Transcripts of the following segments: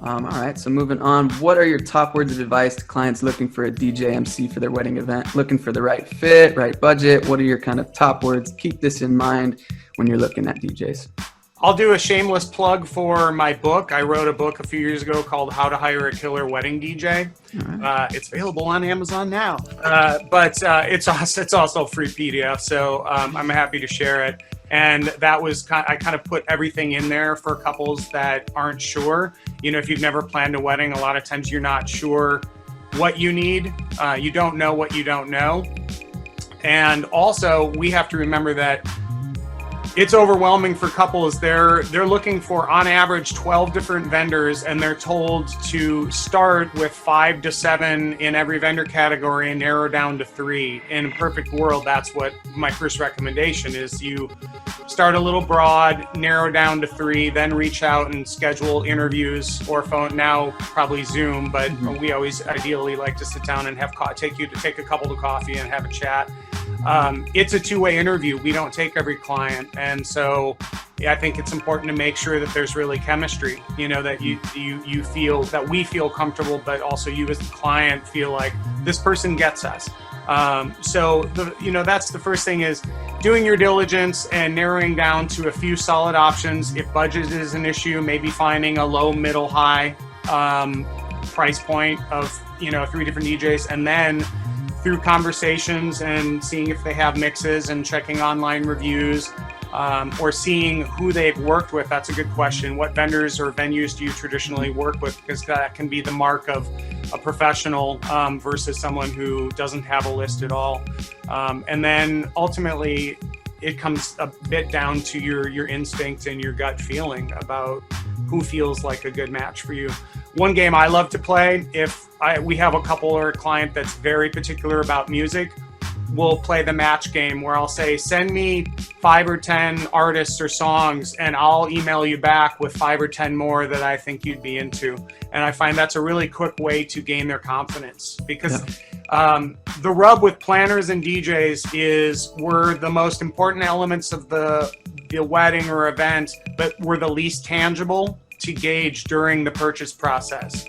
All right, so moving on, what are your top words of advice to clients looking for a DJ MC for their wedding event? Looking for the right fit, right budget? What are your kind of top words? Keep this in mind when you're looking at DJs. I'll do a shameless plug for my book. I wrote a book a few years ago called How to Hire a Killer Wedding DJ. Right. It's available on Amazon now, but it's also a free PDF, so I'm happy to share it. And that was I kind of put everything in there for couples that aren't sure. You know, if you've never planned a wedding, a lot of times you're not sure what you need. You don't know what you don't know. And also, we have to remember that it's overwhelming for couples. They're looking for, on average, 12 different vendors, and they're told to start with 5 to 7 in every vendor category and narrow down to 3. In a perfect world, that's what my first recommendation is. You start a little broad, narrow down to 3, then reach out and schedule interviews or phone, now probably Zoom, but we always ideally like to sit down and take a couple to coffee and have a chat. It's a two-way interview. We don't take every client. And so I think it's important to make sure that there's really chemistry, you know, that you feel, that we feel comfortable, but also you as the client feel like this person gets us. So that's the first thing, is doing your diligence and narrowing down to a few solid options. If budget is an issue, maybe finding a low, middle, high price point of, 3 different DJs, and then through conversations and seeing if they have mixes and checking online reviews, or seeing who they've worked with. That's a good question. What vendors or venues do you traditionally work with? Because that can be the mark of a professional versus someone who doesn't have a list at all. And then ultimately, it comes a bit down to your instinct and your gut feeling about who feels like a good match for you. One game I love to play, if we have a couple or a client that's very particular about music, we'll play the match game where I'll say, send me 5 or 10 artists or songs, and I'll email you back with 5 or 10 more that I think you'd be into. And I find that's a really quick way to gain their confidence, because the rub with planners and DJs is we're the most important elements of the wedding or event, but we're the least tangible to gauge during the purchase process.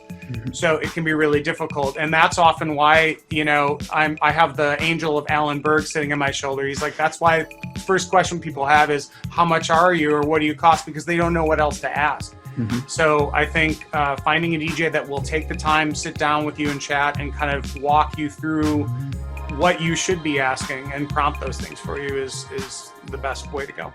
So it can be really difficult. And that's often why, I have the angel of Alan Berg sitting on my shoulder. He's like, that's why first question people have is, how much are you, or what do you cost? Because they don't know what else to ask. So I think finding a DJ that will take the time, sit down with you and chat and kind of walk you through what you should be asking and prompt those things for you is the best way to go.